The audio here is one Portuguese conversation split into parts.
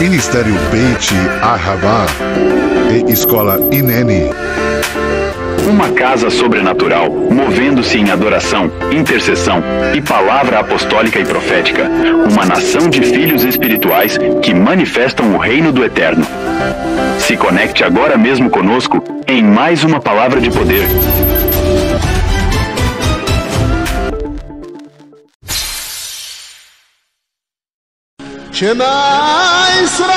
Ministério Beit Ahava e Escola Inene. Uma casa sobrenatural, movendo-se em adoração, intercessão e palavra apostólica e profética. Uma nação de filhos espirituais que manifestam o reino do Eterno. Se conecte agora mesmo conosco em mais uma palavra de poder. Shema Israel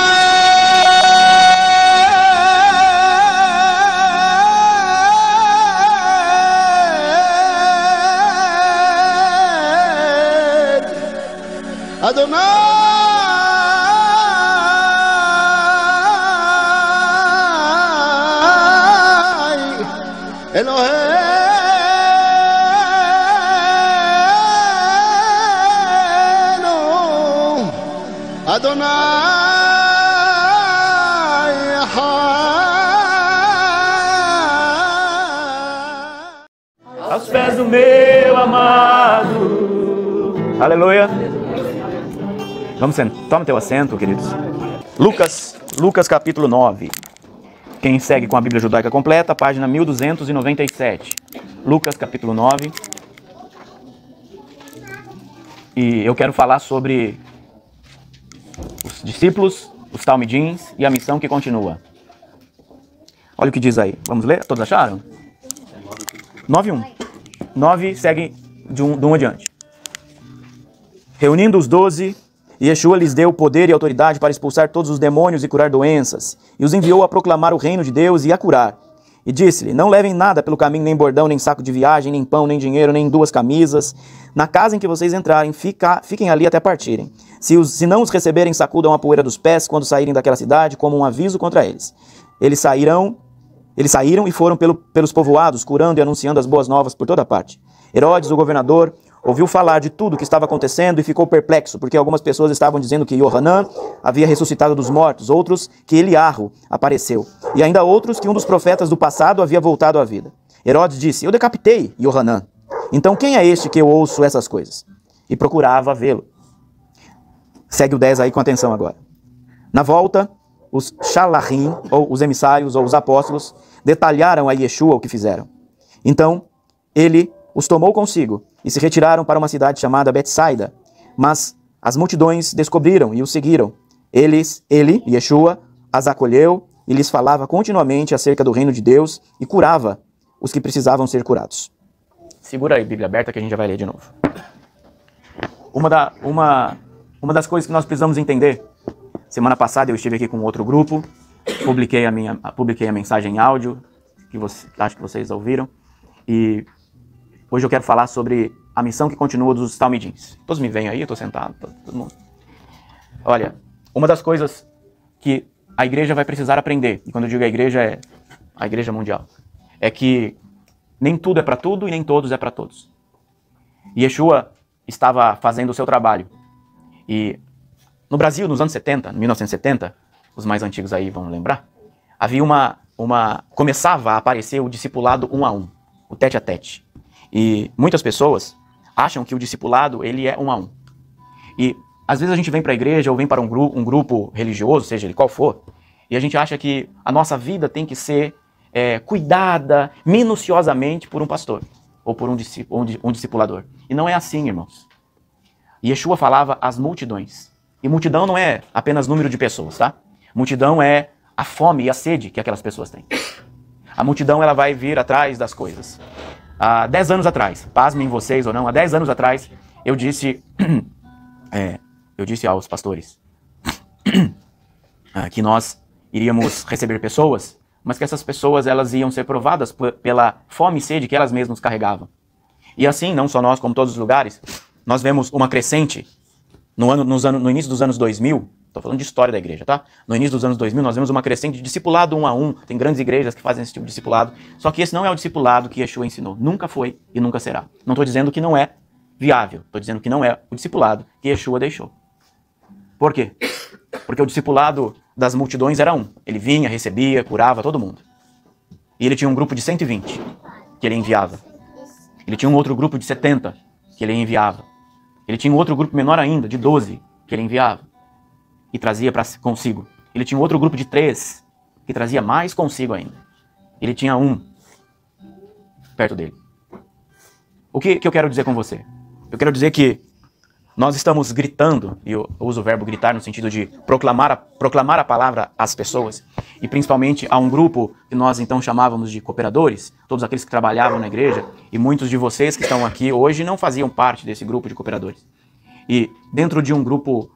Adonai Eloheinu Adonai aos pés do meu amado. Aleluia. Vamos sentar. Toma teu assento, queridos. Lucas capítulo 9. Quem segue com a Bíblia Judaica completa, página 1297. Lucas capítulo 9. E eu quero falar sobre os discípulos, os talmidins e a missão que continua. Olha o que diz aí. Vamos ler? Todos acharam? 9:1. 9 segue de um adiante. Reunindo os 12, Yeshua lhes deu poder e autoridade para expulsar todos os demônios e curar doenças, e os enviou a proclamar o reino de Deus e a curar. E disse-lhe, não levem nada pelo caminho, nem bordão, nem saco de viagem, nem pão, nem dinheiro, nem 2 camisas. Na casa em que vocês entrarem, fiquem ali até partirem. Se não os receberem, sacudam a poeira dos pés quando saírem daquela cidade, como um aviso contra eles. Eles saíram e foram pelos povoados, curando e anunciando as boas novas por toda parte. Herodes, o governador, ouviu falar de tudo o que estava acontecendo e ficou perplexo, porque algumas pessoas estavam dizendo que Yohanan havia ressuscitado dos mortos, outros que Eliarro apareceu, e ainda outros que um dos profetas do passado havia voltado à vida. Herodes disse, eu decapitei Yohanan. Então quem é este que eu ouço essas coisas? E procurava vê-lo. Segue o 10 aí com atenção agora. Na volta, os Shalachim, ou os emissários, ou os apóstolos, detalharam a Yeshua o que fizeram. Então, ele os tomou consigo e se retiraram para uma cidade chamada Betsaida. Mas as multidões descobriram e o seguiram. Ele, Yeshua, as acolheu e lhes falava continuamente acerca do reino de Deus e curava os que precisavam ser curados. Segura aí, Bíblia aberta, que a gente já vai ler de novo. Uma das coisas que nós precisamos entender. Semana passada eu estive aqui com outro grupo, publiquei a mensagem em áudio, acho que vocês ouviram, e hoje eu quero falar sobre a missão que continua dos talmidins. Todos me veem aí, eu estou sentado, todo mundo. Olha, uma das coisas que a igreja vai precisar aprender, e quando eu digo a igreja é a igreja mundial, é que nem tudo é para tudo e nem todos é para todos. Yeshua estava fazendo o seu trabalho, e no Brasil, nos anos 70, 1970, os mais antigos aí vão lembrar, havia começava a aparecer o discipulado 1 a 1, o tete a tete. E muitas pessoas acham que o discipulado, ele é 1 a 1. E às vezes a gente vem para a igreja ou vem para um grupo religioso, seja ele qual for, e a gente acha que a nossa vida tem que ser cuidada minuciosamente por um pastor ou por um discipulador. E não é assim, irmãos. Yeshua falava às multidões. E multidão não é apenas número de pessoas, tá? Multidão é a fome e a sede que aquelas pessoas têm. A multidão, ela vai vir atrás das coisas. Há 10 anos atrás, pasmem vocês ou não, há 10 anos atrás, eu disse aos pastores que nós iríamos receber pessoas, mas que essas pessoas elas iam ser provadas pela fome e sede que elas mesmas carregavam. E assim, não só nós, como todos os lugares, nós vemos uma crescente. No início dos anos 2000, estou falando de história da igreja, tá? No início dos anos 2000, nós vemos uma crescente de discipulado 1 a 1. Tem grandes igrejas que fazem esse tipo de discipulado. Só que esse não é o discipulado que Yeshua ensinou. Nunca foi e nunca será. Não estou dizendo que não é viável. Estou dizendo que não é o discipulado que Yeshua deixou. Por quê? Porque o discipulado das multidões era um. Ele vinha, recebia, curava todo mundo. E ele tinha um grupo de 120 que ele enviava. Ele tinha um outro grupo de 70 que ele enviava. Ele tinha um outro grupo menor ainda, de 12, que ele enviava. e trazia consigo. Ele tinha um outro grupo de 3 que trazia mais consigo ainda. Ele tinha um perto dele. O que eu quero dizer com você? Eu quero dizer que nós estamos gritando, e eu uso o verbo gritar no sentido de proclamar a palavra às pessoas, e principalmente a um grupo que nós então chamávamos de cooperadores, todos aqueles que trabalhavam na igreja, e muitos de vocês que estão aqui hoje não faziam parte desse grupo de cooperadores. E dentro de um grupo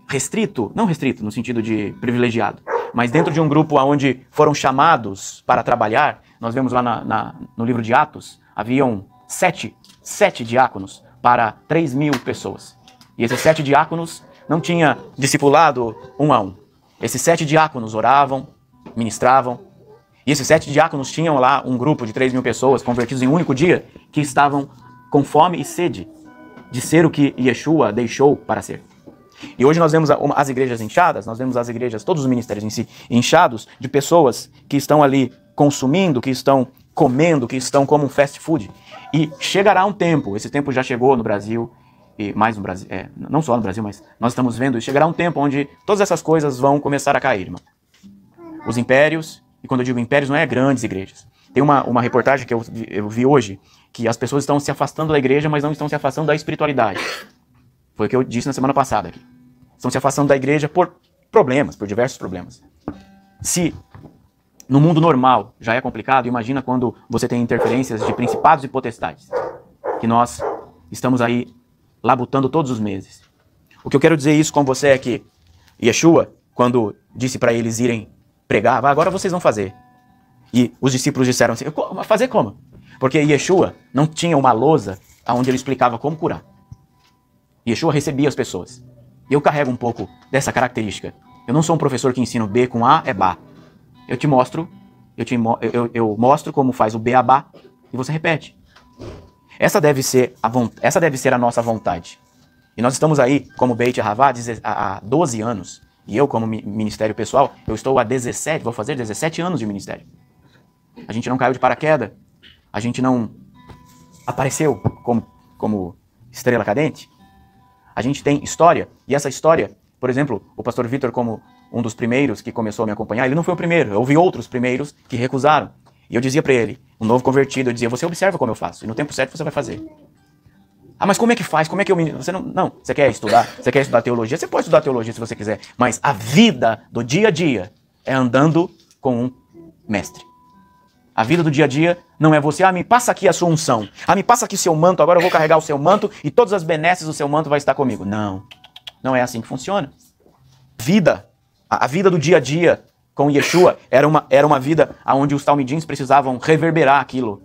restrito, não restrito no sentido de privilegiado, mas dentro de um grupo onde foram chamados para trabalhar, nós vemos lá no livro de Atos, haviam 7 diáconos para 3.000 pessoas. E esses 7 diáconos não tinham discipulado um a um. Esses 7 diáconos oravam, ministravam, e esses 7 diáconos tinham lá um grupo de 3.000 pessoas convertidos em um único dia, que estavam com fome e sede de ser o que Yeshua deixou para ser. E hoje nós vemos as igrejas inchadas, nós vemos as igrejas, todos os ministérios em si, inchados de pessoas que estão ali consumindo, que estão comendo, que estão como um fast food. E chegará um tempo, esse tempo já chegou no Brasil, e mais no Brasil, não só no Brasil, mas nós estamos vendo, chegará um tempo onde todas essas coisas vão começar a cair, irmão. Os impérios, e quando eu digo impérios, não é grandes igrejas. Tem uma reportagem que eu vi hoje, que as pessoas estão se afastando da igreja, mas não estão se afastando da espiritualidade. Foi o que eu disse na semana passada aqui. Estão se afastando da igreja por problemas, por diversos problemas. Se no mundo normal já é complicado, imagina quando você tem interferências de principados e potestades, que nós estamos aí labutando todos os meses. O que eu quero dizer isso com você é que Yeshua, quando disse para eles irem pregar, agora vocês vão fazer. E os discípulos disseram assim, fazer como? Porque Yeshua não tinha uma lousa onde ele explicava como curar. Yeshua recebia as pessoas. E eu carrego um pouco dessa característica. Eu não sou um professor que ensina o B com A é Bá. Eu te mostro, eu mostro como faz o beabá e você repete. Essa deve ser a nossa vontade. E nós estamos aí, como Beit Ahavá, há 12 anos. E eu, como ministério pessoal, eu estou há 17, vou fazer 17 anos de ministério. A gente não caiu de paraquedas. A gente não apareceu como estrela cadente. A gente tem história. E essa história, por exemplo, o pastor Vitor, como um dos primeiros que começou a me acompanhar, ele não foi o primeiro. Eu ouvi outros primeiros que recusaram. E eu dizia para ele, um novo convertido, eu dizia, você observa como eu faço. E no tempo certo você vai fazer. Ah, mas como é que faz? Como é que eu me... Não, você quer estudar? Você quer estudar teologia? Você pode estudar teologia se você quiser. Mas a vida do dia a dia é andando com um mestre. A vida do dia a dia não é você, me passa aqui a sua unção. Me passa aqui seu manto, agora eu vou carregar o seu manto e todas as benesses do seu manto vai estar comigo. Não, não é assim que funciona. A vida do dia a dia com Yeshua era uma vida onde os talmidins precisavam reverberar aquilo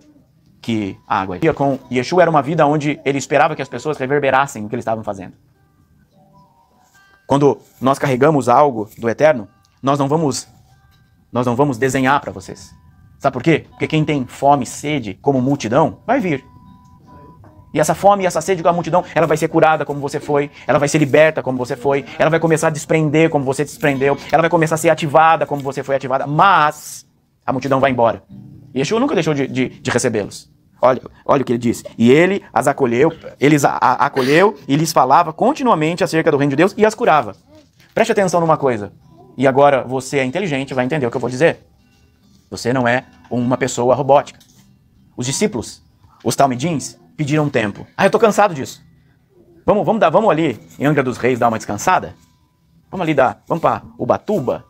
que a água é. Com Yeshua era uma vida onde ele esperava que as pessoas reverberassem o que eles estavam fazendo. Quando nós carregamos algo do eterno, nós não vamos desenhar para vocês. Sabe por quê? Porque quem tem fome e sede como multidão, vai vir. E essa fome e essa sede com a multidão, ela vai ser curada como você foi, ela vai ser liberta como você foi, ela vai começar a desprender como você desprendeu, ela vai começar a ser ativada como você foi ativada, mas a multidão vai embora. E Yeshua nunca deixou de recebê-los. Olha o que ele disse. E ele as acolheu, acolheu e lhes falava continuamente acerca do reino de Deus e as curava. Preste atenção numa coisa. E agora você é inteligente, vai entender o que eu vou dizer. Você não é uma pessoa robótica. Os discípulos, os talmidins, pediram tempo. Eu tô cansado disso. Vamos ali em Angra dos Reis dar uma descansada? Vamos para Ubatuba?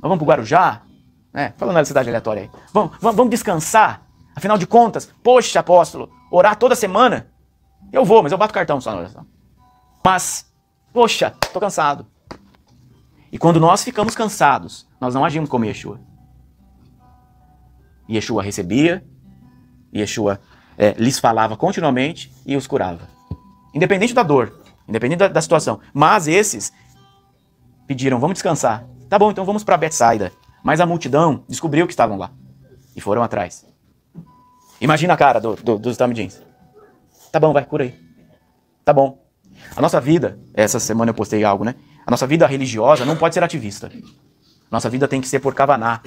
Vamos pro Guarujá? Falando da cidade aleatória aí. Vamos descansar? Afinal de contas, poxa, apóstolo, orar toda semana? Eu vou, mas eu bato cartão só na oração. Mas, poxa, tô cansado. E quando nós ficamos cansados, nós não agimos como Yeshua. Yeshua recebia, Yeshua lhes falava continuamente e os curava. Independente da dor, independente da situação. Mas esses pediram, vamos descansar. Tá bom, então vamos para Betsaida. Mas a multidão descobriu que estavam lá e foram atrás. Imagina a cara dos talmidins. Tá bom, vai, cura aí. Tá bom. A nossa vida, essa semana eu postei algo, né? A nossa vida religiosa não pode ser ativista. Nossa vida tem que ser por kavaná.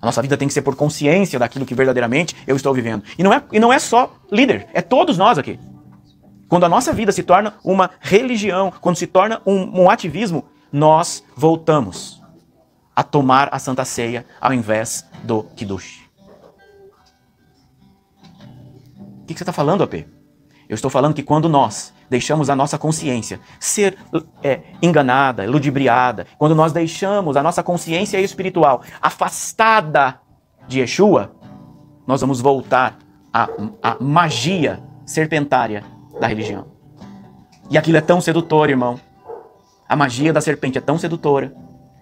A nossa vida tem que ser por consciência daquilo que verdadeiramente eu estou vivendo. E não é só líder, é todos nós aqui. Quando a nossa vida se torna uma religião, quando se torna um ativismo, nós voltamos a tomar a Santa Ceia ao invés do Kiddush. O que você está falando, AP? Eu estou falando que quando nós deixamos a nossa consciência ser enganada, ludibriada, quando nós deixamos a nossa consciência espiritual afastada de Yeshua, nós vamos voltar à magia serpentária da religião. E aquilo é tão sedutor, irmão. A magia da serpente é tão sedutora.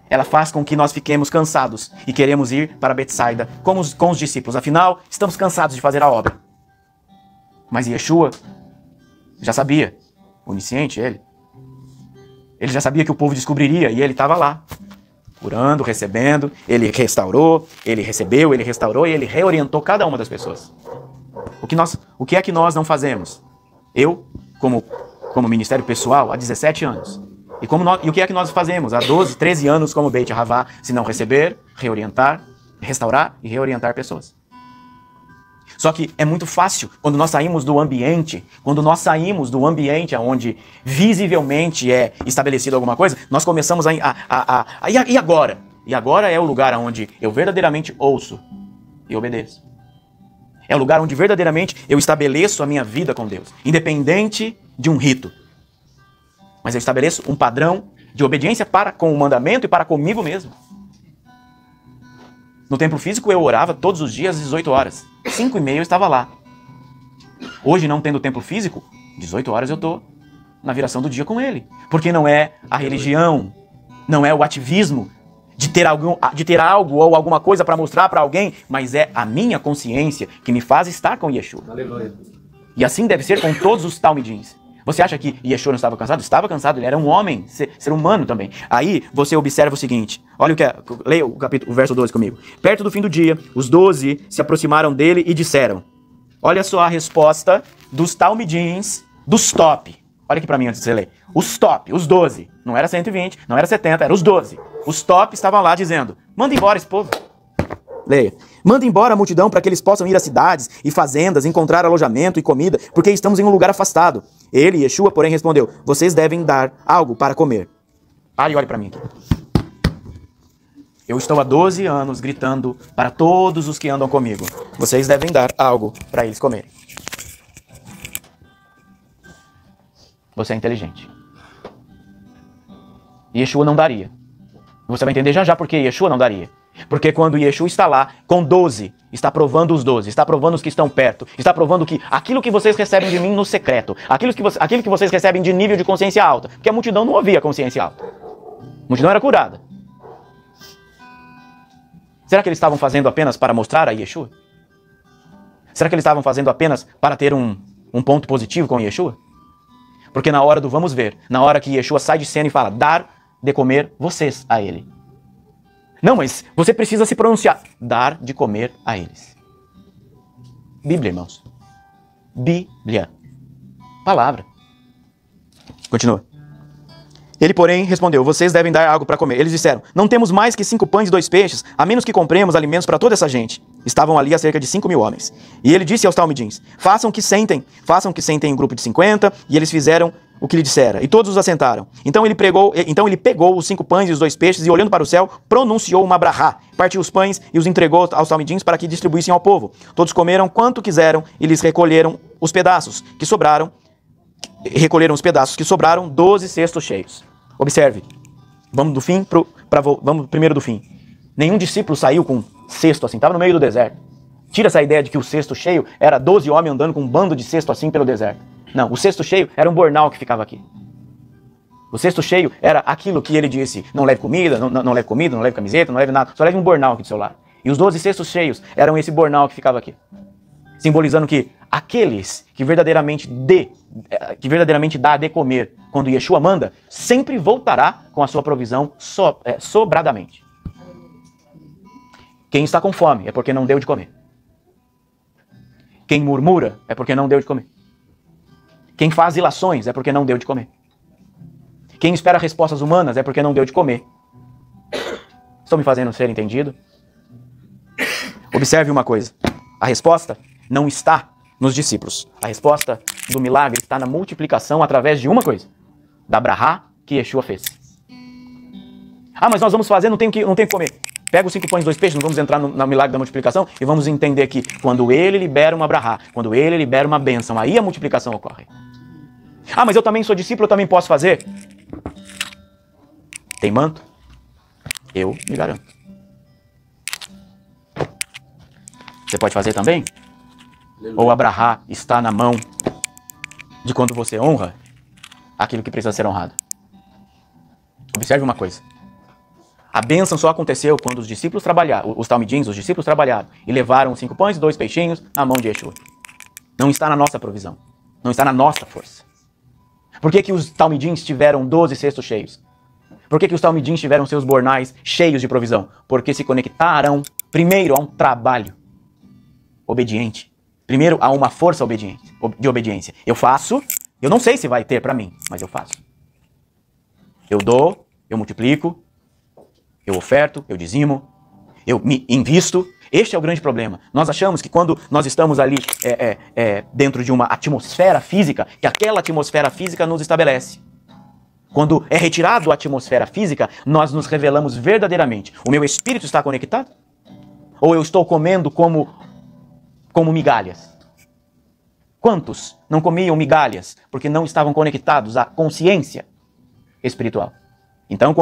Ela faz com que nós fiquemos cansados e queremos ir para Betsaida com os discípulos. Afinal, estamos cansados de fazer a obra. Mas Yeshua já sabia, onisciente ele já sabia que o povo descobriria e ele estava lá, curando, recebendo, ele restaurou, ele recebeu, ele restaurou e ele reorientou cada uma das pessoas. O que é que nós não fazemos? Eu, como ministério pessoal, há 17 anos. E o que é que nós fazemos há 12, 13 anos como Beit Ahavá, se não receber, reorientar, restaurar e reorientar pessoas? Só que é muito fácil quando nós saímos do ambiente, onde visivelmente é estabelecido alguma coisa, nós começamos e agora? E agora é o lugar onde eu verdadeiramente ouço e obedeço. É o lugar onde verdadeiramente eu estabeleço a minha vida com Deus, independente de um rito. Mas eu estabeleço um padrão de obediência para com o mandamento e para comigo mesmo. No templo físico eu orava todos os dias às 18 horas. 5h30 eu estava lá. Hoje, não tendo templo físico, 18 horas eu estou na viração do dia com ele. Porque não é a religião, não é o ativismo de ter algo ou alguma coisa para mostrar para alguém, mas é a minha consciência que me faz estar com Yeshua. Aleluia. E assim deve ser com todos os talmidins. Você acha que Yeshua não estava cansado? Estava cansado, ele era um homem, ser humano também. Aí você observa o seguinte, olha o que é, leia o verso 12 comigo. Perto do fim do dia, os 12 se aproximaram dele e disseram, olha só a resposta dos talmidins, dos top. Olha aqui pra mim antes de você ler. Os top, os 12. Não era 120, não era 70, era os 12. Os top estavam lá dizendo, manda embora esse povo. Leia. Manda embora a multidão para que eles possam ir às cidades e fazendas, encontrar alojamento e comida, porque estamos em um lugar afastado. Ele, Yeshua, porém, respondeu, vocês devem dar algo para comer. Olhe para mim aqui. Eu estou há 12 anos gritando para todos os que andam comigo. Vocês devem dar algo para eles comerem. Você é inteligente. Yeshua não daria. Você vai entender já por que Yeshua não daria. Porque quando Yeshua está lá, com 12, está provando os 12, está provando os que estão perto, está provando que aquilo que vocês recebem de mim no secreto, aquilo que vocês recebem de nível de consciência alta, porque a multidão não ouvia consciência alta. A multidão era curada. Será que eles estavam fazendo apenas para mostrar a Yeshua? Será que eles estavam fazendo apenas para ter um ponto positivo com Yeshua? Porque na hora do vamos ver, na hora que Yeshua sai de cena e fala, dar de comer vocês a ele. Não, mas você precisa se pronunciar. Dar de comer a eles. Bíblia, irmãos. Bíblia. Palavra. Continua. Ele, porém, respondeu, vocês devem dar algo para comer. Eles disseram, não temos mais que 5 pães e 2 peixes, a menos que compremos alimentos para toda essa gente. Estavam ali a cerca de 5.000 homens. E ele disse aos talmidins, façam que sentem em um grupo de 50, e eles fizeram o que lhe dissera, e todos os assentaram. Então ele pegou os 5 pães e os 2 peixes, e olhando para o céu, pronunciou uma brahá, partiu os pães e os entregou aos talmidins para que distribuíssem ao povo. Todos comeram quanto quiseram, e lhes recolheram os pedaços que sobraram, 12 cestos cheios. Observe, vamos primeiro do fim. Nenhum discípulo saiu com cesto assim, estava no meio do deserto. Tira essa ideia de que o cesto cheio era 12 homens andando com um bando de cesto assim pelo deserto. Não, o cesto cheio era um bornal que ficava aqui. O cesto cheio era aquilo que ele disse, não leve comida, não leve camiseta, não leve nada, só leve um bornal aqui do seu lado. E os 12 cestos cheios eram esse bornal que ficava aqui. Simbolizando que aqueles que verdadeiramente dá de comer quando Yeshua manda, sempre voltará com a sua provisão sobradamente. Quem está com fome é porque não deu de comer. Quem murmura é porque não deu de comer. Quem faz ilações é porque não deu de comer. Quem espera respostas humanas é porque não deu de comer. Estão me fazendo ser entendido? Observe uma coisa. A resposta não está nos discípulos. A resposta do milagre está na multiplicação através de uma coisa. Da brahá que Yeshua fez. Ah, mas nós vamos fazer, não tem o que comer. Pega os 5 pães e 2 peixes, não vamos entrar no milagre da multiplicação e vamos entender que quando ele libera uma brahá, quando ele libera uma bênção, aí a multiplicação ocorre. Ah, mas eu também sou discípulo, eu também posso fazer. Tem manto? Eu me garanto. Você pode fazer também? Ou a brahá está na mão de quando você honra aquilo que precisa ser honrado? Observe uma coisa. A bênção só aconteceu quando os discípulos trabalharam, os talmidins, os discípulos trabalharam e levaram 5 pães e 2 peixinhos na mão de Yeshua. Não está na nossa provisão. Não está na nossa força. Por que os talmidins tiveram 12 cestos cheios? Por que os talmidins tiveram seus bornais cheios de provisão? Porque se conectaram primeiro a um trabalho obediente. Primeiro a uma força de obediência. Eu faço, eu não sei se vai ter para mim, mas eu faço. Eu dou, eu multiplico, eu oferto, eu dizimo, eu me invisto. Este é o grande problema. Nós achamos que quando nós estamos ali dentro de uma atmosfera física, que aquela atmosfera física nos estabelece. Quando é retirado a atmosfera física, nós nos revelamos verdadeiramente. O meu espírito está conectado? Ou eu estou comendo como migalhas? Quantos não comiam migalhas porque não estavam conectados à consciência espiritual? Então,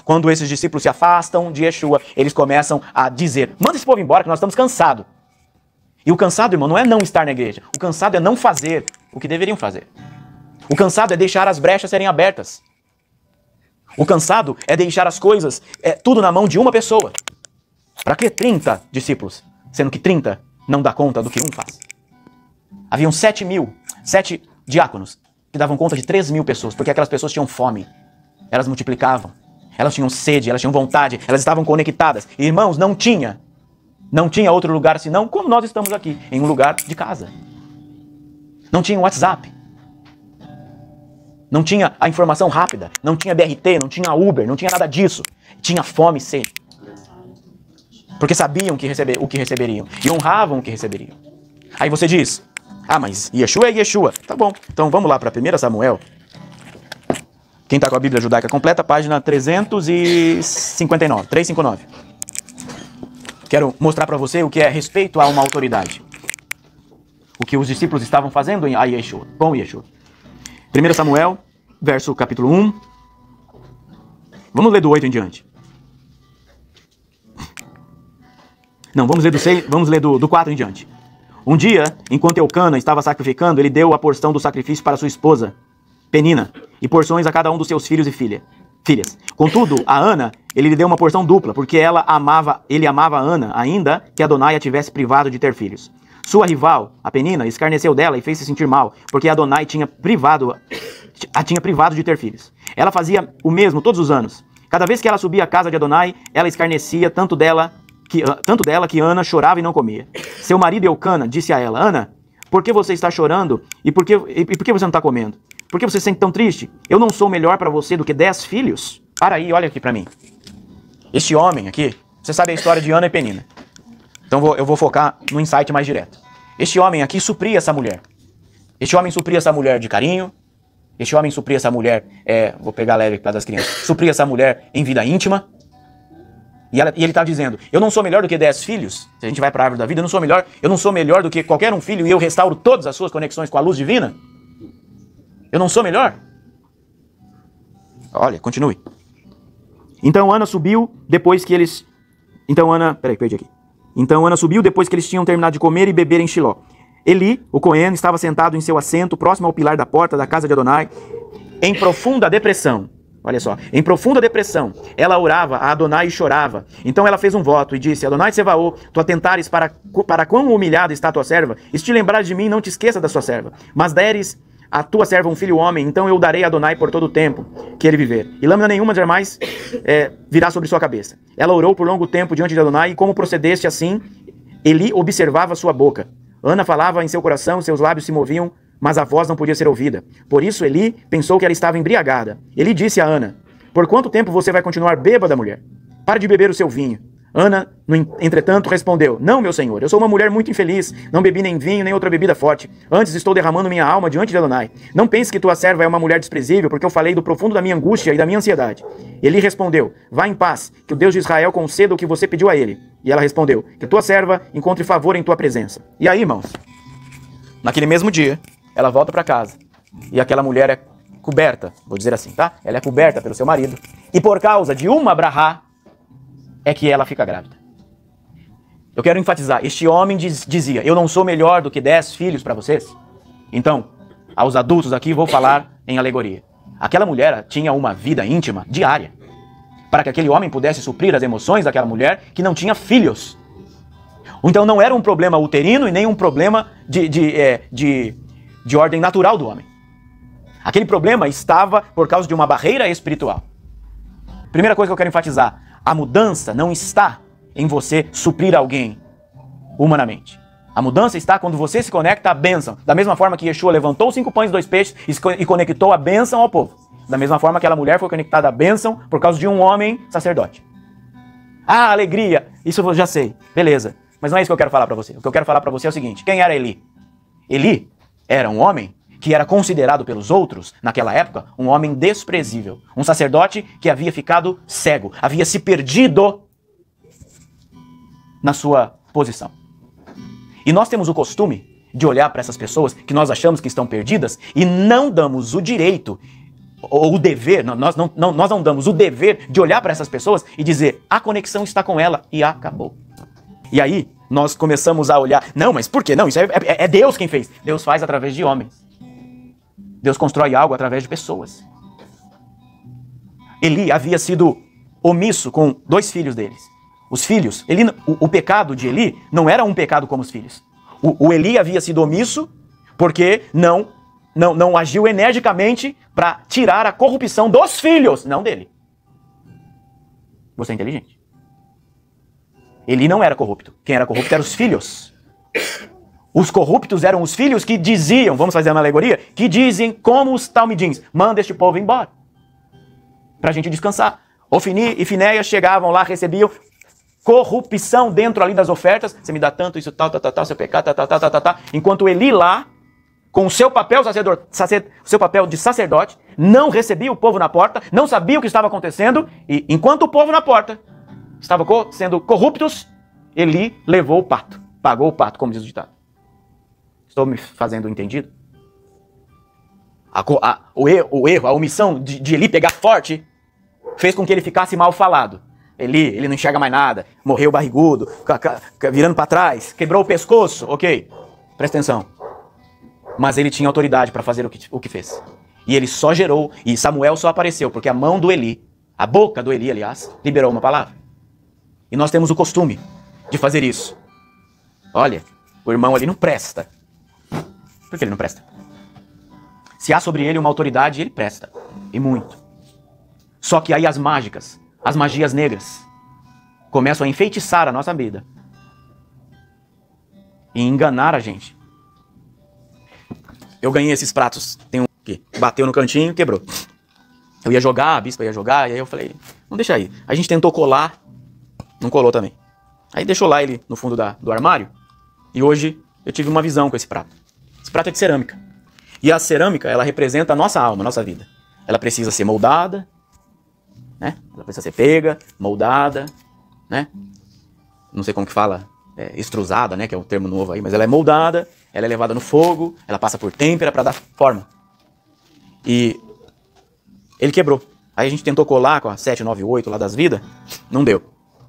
quando esses discípulos se afastam de Yeshua, eles começam a dizer: manda esse povo embora que nós estamos cansados. E o cansado, irmão, não é não estar na igreja. O cansado é não fazer o que deveriam fazer. O cansado é deixar as brechas serem abertas. O cansado é deixar as coisas, tudo na mão de uma pessoa. Para que 30 discípulos? Sendo que 30 não dá conta do que um faz. Haviam 7 diáconos que davam conta de 3.000 pessoas, porque aquelas pessoas tinham fome. Elas multiplicavam, elas tinham sede, elas tinham vontade, elas estavam conectadas. E, irmãos, não tinha outro lugar senão como nós estamos aqui, em um lugar de casa. Não tinha WhatsApp. Não tinha a informação rápida, não tinha BRT, não tinha Uber, não tinha nada disso. Tinha fome e sede. Porque sabiam o que receberiam e honravam o que receberiam. Aí você diz: ah, mas Yeshua é Yeshua. Tá bom, então vamos lá para 1 Samuel. Quem está com a Bíblia Judaica completa, página 359. Quero mostrar para você o que é respeito a uma autoridade. O que os discípulos estavam fazendo a Yeshua, com Yeshua. 1 Samuel, capítulo 1. Vamos ler do 8 em diante. Não, vamos ler do 4 em diante. Um dia, enquanto Eucana estava sacrificando, ele deu a porção do sacrifício para sua esposa, Penina, e porções a cada um dos seus filhos e filhas. Contudo, a Ana, ele lhe deu uma porção dupla, porque ele amava a Ana, ainda que Adonai a tivesse privado de ter filhos. Sua rival, a Penina, escarneceu dela e fez-se sentir mal, porque Adonai a tinha privado de ter filhos. Ela fazia o mesmo todos os anos. Cada vez que ela subia à casa de Adonai, ela escarnecia tanto dela que Ana chorava e não comia. Seu marido Eucana disse a ela: Ana, por que você está chorando e por que você não está comendo? Por que você se sente tão triste? Eu não sou melhor para você do que 10 filhos? Para aí, olha aqui para mim. Este homem aqui, você sabe a história de Ana e Penina. Então eu vou focar no insight mais direto. Este homem aqui supria essa mulher. Este homem supria essa mulher de carinho. Este homem supria essa mulher, vou pegar leve para das crianças, supria essa mulher em vida íntima. E ele está dizendo: eu não sou melhor do que 10 filhos. Se a gente vai para a árvore da vida, eu não sou melhor do que qualquer um filho e eu restauro todas as suas conexões com a luz divina. Eu não sou melhor? Olha, continue. Então Ana subiu depois que eles... Então Ana subiu depois que eles tinham terminado de comer e beber em Shiló. Eli, o Cohen, estava sentado em seu assento, próximo ao pilar da porta da casa de Adonai, em profunda depressão. Olha só, em profunda depressão. Ela orava a Adonai e chorava. Então ela fez um voto e disse: Adonai Tsevaô, tu atentares para quão humilhada está a tua serva, e se te lembrares de mim, não te esqueça da sua serva. Mas deres a tua serva um filho homem, então eu darei a Adonai por todo o tempo que ele viver. E lâmina nenhuma jamais virá sobre sua cabeça. Ela orou por longo tempo diante de Adonai, e como procedeste assim, Eli observava sua boca. Ana falava em seu coração, seus lábios se moviam, mas a voz não podia ser ouvida. Por isso Eli pensou que ela estava embriagada. Eli disse a Ana: por quanto tempo você vai continuar bêbada, mulher? Pare de beber o seu vinho. Ana, entretanto, respondeu: Não, meu senhor, eu sou uma mulher muito infeliz, não bebi nem vinho, nem outra bebida forte. Antes estou derramando minha alma diante de Adonai. Não pense que tua serva é uma mulher desprezível, porque eu falei do profundo da minha angústia e da minha ansiedade. Ele respondeu: Vá em paz, que o Deus de Israel conceda o que você pediu a ele. E ela respondeu: Que tua serva encontre favor em tua presença. E aí, irmãos, naquele mesmo dia, ela volta para casa, e aquela mulher é coberta, vou dizer assim, tá? Ela é coberta pelo seu marido, e por causa de uma brahá, é que ela fica grávida. Eu quero enfatizar, este homem dizia: eu não sou melhor do que 10 filhos para vocês. Então, aos adultos aqui vou falar em alegoria. Aquela mulher tinha uma vida íntima diária, para que aquele homem pudesse suprir as emoções daquela mulher que não tinha filhos. Então não era um problema uterino e nem um problema de ordem natural do homem. Aquele problema estava por causa de uma barreira espiritual. Primeira coisa que eu quero enfatizar: a mudança não está em você suprir alguém humanamente. A mudança está quando você se conecta à bênção. Da mesma forma que Yeshua levantou 5 pães e 2 peixes e conectou a bênção ao povo. Da mesma forma aquela mulher foi conectada à bênção por causa de um homem sacerdote. Ah, alegria! Isso eu já sei. Beleza. Mas não é isso que eu quero falar para você. O que eu quero falar para você é o seguinte: quem era Eli? Eli era um homem que era considerado pelos outros, naquela época, um homem desprezível. Um sacerdote que havia ficado cego, havia se perdido na sua posição. E nós temos o costume de olhar para essas pessoas que nós achamos que estão perdidas e não damos o direito ou o dever, nós não damos o dever de olhar para essas pessoas e dizer: a conexão está com ela e acabou. E aí nós começamos a olhar: não, mas por quê? Não, isso é Deus quem fez. Deus faz através de homens. Deus constrói algo através de pessoas. Eli havia sido omisso com 2 filhos deles. Os filhos, o pecado de Eli não era um pecado como os filhos. O Eli havia sido omisso porque não agiu energicamente para tirar a corrupção dos filhos, não dele. Você é inteligente. Eli não era corrupto. Quem era corrupto eram os filhos. Os corruptos eram os filhos que diziam, vamos fazer uma alegoria, que dizem como os talmidins: manda este povo embora, para a gente descansar. Ofni e Finéias chegavam lá, recebiam corrupção dentro ali das ofertas. Você me dá tanto, isso tal, seu pecado, enquanto Eli lá, com o seu papel, seu papel de sacerdote, não recebia o povo na porta, não sabia o que estava acontecendo, e enquanto o povo na porta estava sendo corruptos, Eli levou o pato, pagou o pato, como diz o ditado. Estou me fazendo entendido? O erro, a omissão de Eli pegar forte, fez com que ele ficasse mal falado. Ele não enxerga mais nada, morreu barrigudo, virando para trás, quebrou o pescoço, ok, presta atenção. Mas ele tinha autoridade para fazer o que fez. E ele só gerou, e Samuel só apareceu porque a mão do Eli, a boca do Eli, aliás, liberou uma palavra. E nós temos o costume de fazer isso. Olha, o irmão ali não presta. Por que ele não presta? Se há sobre ele uma autoridade, ele presta. E muito. Só que aí as magias negras, começam a enfeitiçar a nossa vida. E enganar a gente. Eu ganhei esses pratos. Tem um que bateu no cantinho, quebrou. Eu ia jogar, a bispa ia jogar, e aí eu falei: não, deixa aí. A gente tentou colar, não colou também. Aí deixou lá ele no fundo do armário. E hoje eu tive uma visão com esse prato. Esse prato é de cerâmica. E a cerâmica, ela representa a nossa alma, a nossa vida. Ela precisa ser moldada, né? Ela precisa ser pega, moldada, né? Não sei como que fala, extrusada, né? Que é um termo novo aí, mas ela é moldada, ela é levada no fogo, ela passa por têmpera para dar forma. E ele quebrou. Aí a gente tentou colar com a 798 lá das vidas, não deu.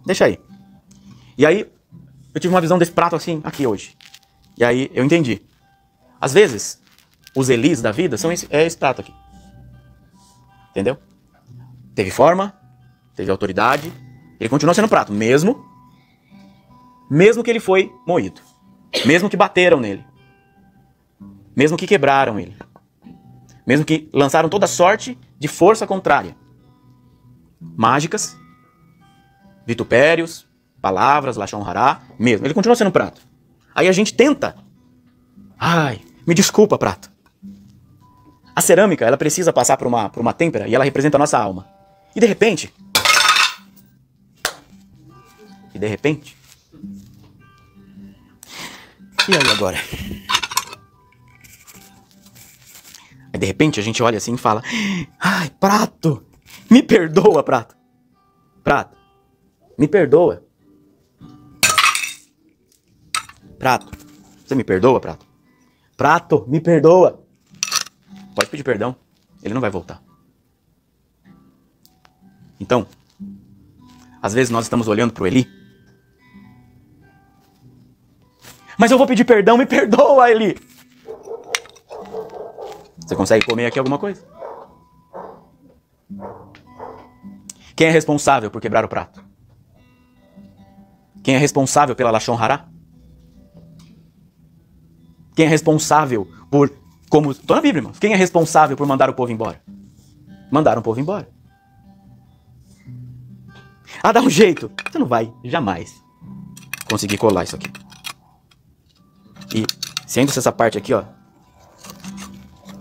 Deixa aí. E aí eu tive uma visão desse prato assim, aqui hoje. E aí eu entendi. Às vezes, os Elis da vida são esse prato aqui. Entendeu? Teve forma, teve autoridade, ele continua sendo prato, mesmo que ele foi moído, mesmo que bateram nele, mesmo que quebraram ele, mesmo que lançaram toda sorte de força contrária, mágicas, vitupérios, palavras, lashon hará, mesmo, ele continua sendo prato. Aí a gente tenta, me desculpa, prato. A cerâmica, ela precisa passar por uma têmpera e ela representa a nossa alma. E de repente, E de repente... E aí agora? Aí de repente a gente olha assim e fala: ai, Prato, me perdoa, Prato. Prato, me perdoa. Prato, você me perdoa, Prato? Prato, me perdoa. Pode pedir perdão, ele não vai voltar. Então, às vezes nós estamos olhando para o Eli. Mas eu vou pedir perdão, me perdoa, Eli. Você consegue comer aqui alguma coisa? Quem é responsável por quebrar o prato? Quem é responsável pela Lashon Hará? Quem é responsável por... Como... Tô na Bíblia, irmãos. Quem é responsável por mandar o povo embora? Mandaram o povo embora. Ah, dá um jeito. Você não vai jamais conseguir colar isso aqui. E sendo-se essa parte aqui, ó,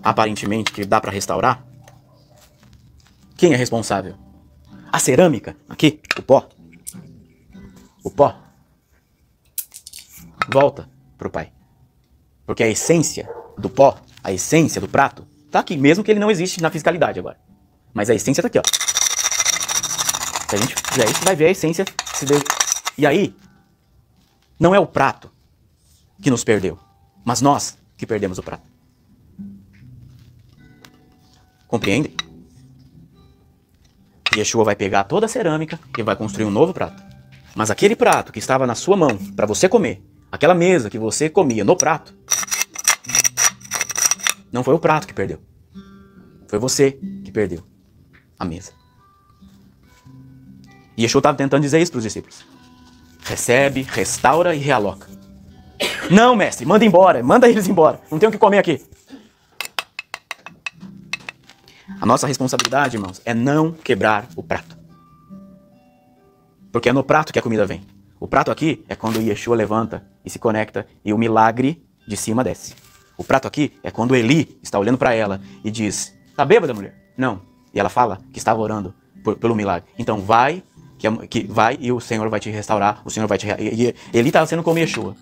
aparentemente que dá pra restaurar, quem é responsável? A cerâmica, aqui, o pó. O pó volta pro pai. Porque a essência do pó, a essência do prato, tá aqui, mesmo que ele não existe na fiscalidade agora. Mas a essência tá aqui, ó. Se a gente fizer isso, vai ver a essência. E aí, não é o prato que nos perdeu, mas nós que perdemos o prato. Compreende? Yeshua vai pegar toda a cerâmica e vai construir um novo prato. Mas aquele prato que estava na sua mão para você comer, aquela mesa que você comia no prato, não foi o prato que perdeu. Foi você que perdeu a mesa. E Yeshua estava tentando dizer isso para os discípulos. Recebe, restaura e realoca. Não, mestre, manda embora, manda eles embora. Não tem o que comer aqui. A nossa responsabilidade, irmãos, é não quebrar o prato. Porque é no prato que a comida vem. O prato aqui é quando Yeshua levanta e se conecta e o milagre de cima desce. O prato aqui é quando Eli está olhando para ela e diz: tá bêbada, mulher? Não. E ela fala que estava orando pelo milagre. Então vai, que vai e o Senhor vai te restaurar. O Senhor vai te... E Eli estava sendo como Yeshua,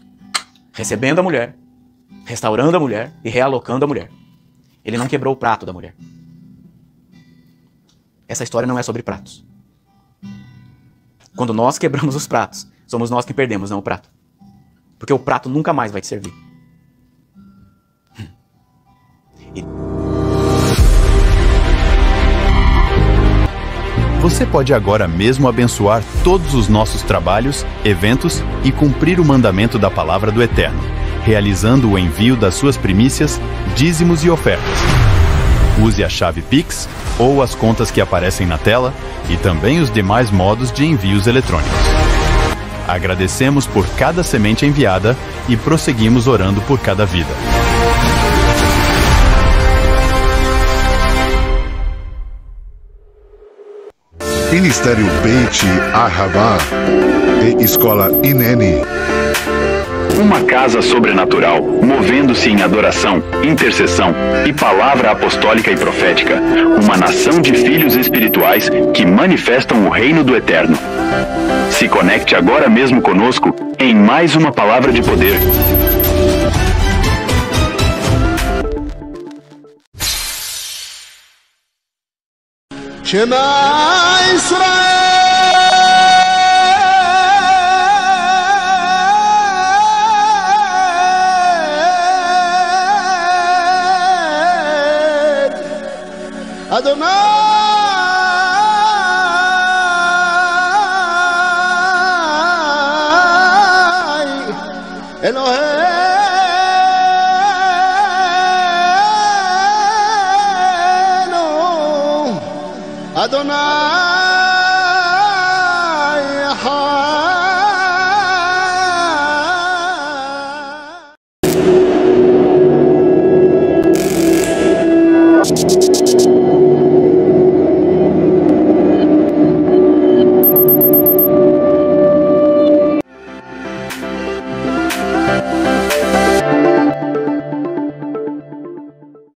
recebendo a mulher, restaurando a mulher e realocando a mulher. Ele não quebrou o prato da mulher. Essa história não é sobre pratos. Quando nós quebramos os pratos, somos nós que perdemos, não o prato. Porque o prato nunca mais vai te servir. Você pode agora mesmo abençoar todos os nossos trabalhos, eventos e cumprir o mandamento da Palavra do Eterno, realizando o envio das suas primícias, dízimos e ofertas. Use a chave Pix ou as contas que aparecem na tela e também os demais modos de envios eletrônicos. Agradecemos por cada semente enviada e prosseguimos orando por cada vida. Ministério Beit Ahavá e Escola Ineni. Uma casa sobrenatural, movendo-se em adoração, intercessão e palavra apostólica e profética. Uma nação de filhos espirituais que manifestam o reino do Eterno. Se conecte agora mesmo conosco em mais uma palavra de poder. Shema Israel Adonai Eloheinu Adonai